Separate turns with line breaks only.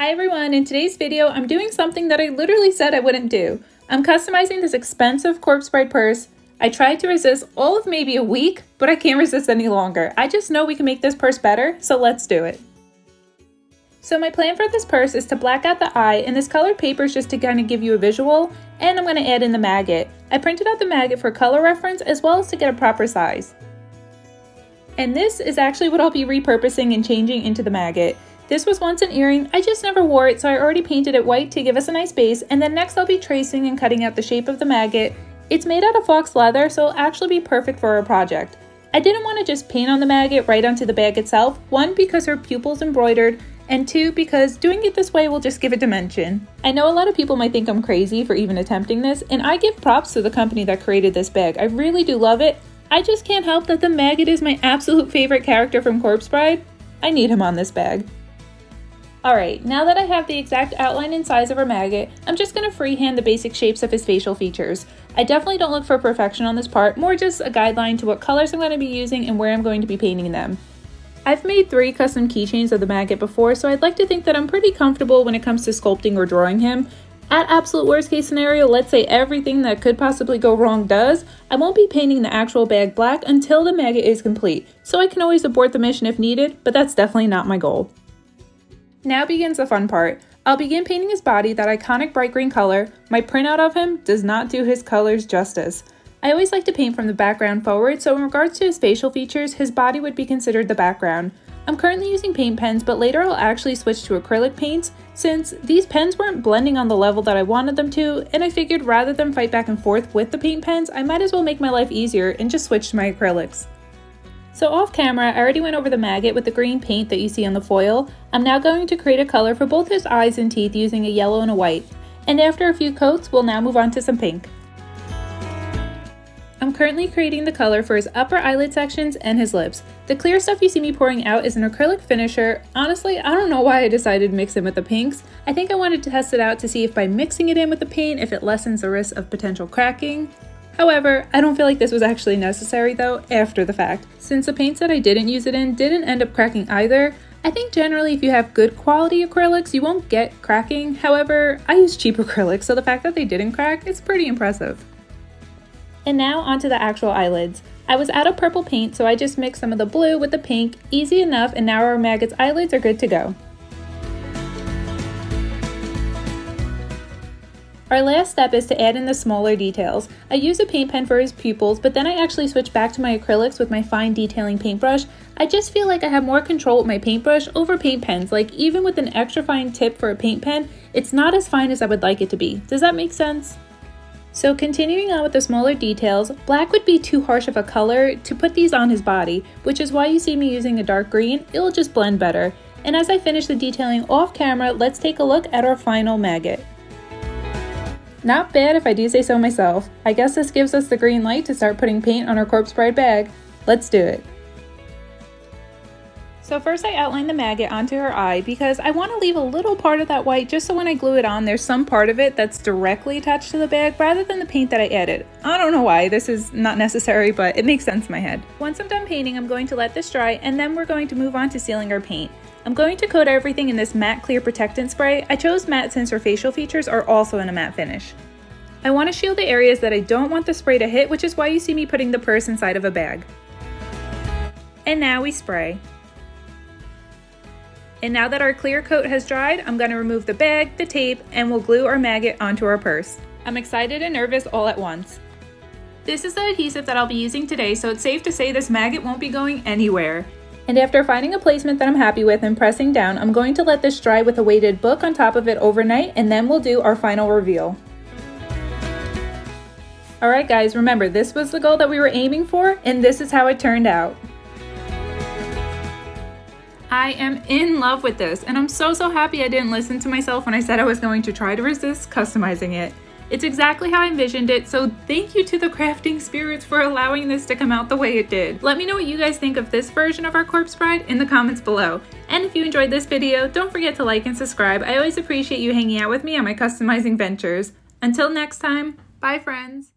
Hi everyone, in today's video I'm doing something that I literally said I wouldn't do. I'm customizing this expensive Coprse Bride purse. I tried to resist all of maybe a week, but I can't resist any longer. I just know we can make this purse better, so let's do it. So my plan for this purse is to black out the eye, and this colored paper is just to kind of give you a visual, and I'm going to add in the maggot. I printed out the maggot for color reference as well as to get a proper size. And this is actually what I'll be repurposing and changing into the maggot. This was once an earring, I just never wore it, so I already painted it white to give us a nice base, and then next I'll be tracing and cutting out the shape of the maggot. It's made out of fox leather, so it'll actually be perfect for our project. I didn't want to just paint on the maggot right onto the bag itself, one because her pupil's embroidered, and two because doing it this way will just give it dimension. I know a lot of people might think I'm crazy for even attempting this, and I give props to the company that created this bag. I really do love it. I just can't help that the maggot is my absolute favorite character from Coprse Bride. I need him on this bag. Alright, now that I have the exact outline and size of our maggot, I'm just going to freehand the basic shapes of his facial features. I definitely don't look for perfection on this part, more just a guideline to what colors I'm going to be using and where I'm going to be painting them. I've made 3 custom keychains of the maggot before, so I'd like to think that I'm pretty comfortable when it comes to sculpting or drawing him. At absolute worst case scenario, let's say everything that could possibly go wrong does, I won't be painting the actual bag black until the maggot is complete, so I can always abort the mission if needed, but that's definitely not my goal. Now begins the fun part. I'll begin painting his body that iconic bright green color. My printout of him does not do his colors justice. I always like to paint from the background forward, so in regards to his facial features, his body would be considered the background. I'm currently using paint pens, but later I'll actually switch to acrylic paints since these pens weren't blending on the level that I wanted them to, and I figured rather than fight back and forth with the paint pens, I might as well make my life easier and just switch to my acrylics. So off camera, I already went over the maggot with the green paint that you see on the foil. I'm now going to create a color for both his eyes and teeth using a yellow and a white. And after a few coats, we'll now move on to some pink. I'm currently creating the color for his upper eyelid sections and his lips. The clear stuff you see me pouring out is an acrylic finisher. Honestly, I don't know why I decided to mix in with the pinks. I think I wanted to test it out to see if by mixing it in with the paint, if it lessens the risk of potential cracking. However, I don't feel like this was actually necessary though, after the fact. Since the paints that I didn't use it in didn't end up cracking either, I think generally if you have good quality acrylics, you won't get cracking. However, I use cheap acrylics, so the fact that they didn't crack is pretty impressive. And now onto the actual eyelids. I was out of purple paint, so I just mixed some of the blue with the pink, easy enough, and now our maggot's eyelids are good to go. Our last step is to add in the smaller details. I use a paint pen for his pupils, but then I actually switch back to my acrylics with my fine detailing paintbrush. I just feel like I have more control with my paintbrush over paint pens. Like even with an extra fine tip for a paint pen, it's not as fine as I would like it to be. Does that make sense? So continuing on with the smaller details, black would be too harsh of a color to put these on his body, which is why you see me using a dark green. It'll just blend better. And as I finish the detailing off camera, let's take a look at our final maggot. Not bad if I do say so myself. I guess this gives us the green light to start putting paint on our Coprse Bride bag. Let's do it. So first I outline the maggot onto her eye because I want to leave a little part of that white just so when I glue it on there's some part of it that's directly attached to the bag rather than the paint that I added. I don't know why, this is not necessary, but it makes sense in my head. Once I'm done painting, I'm going to let this dry and then we're going to move on to sealing our paint. I'm going to coat everything in this matte clear protectant spray. I chose matte since her facial features are also in a matte finish. I want to shield the areas that I don't want the spray to hit, which is why you see me putting the purse inside of a bag. And now we spray. And now that our clear coat has dried, I'm going to remove the bag, the tape, and we'll glue our maggot onto our purse. I'm excited and nervous all at once. This is the adhesive that I'll be using today, so it's safe to say this maggot won't be going anywhere. And after finding a placement that I'm happy with and pressing down, I'm going to let this dry with a weighted book on top of it overnight, and then we'll do our final reveal. Alright guys, remember this was the goal that we were aiming for, and this is how it turned out. I am in love with this, and I'm so happy I didn't listen to myself when I said I was going to try to resist customizing it. It's exactly how I envisioned it, so thank you to the crafting spirits for allowing this to come out the way it did. Let me know what you guys think of this version of our Coprse Bride in the comments below. And if you enjoyed this video, don't forget to like and subscribe. I always appreciate you hanging out with me on my customizing ventures. Until next time, bye friends!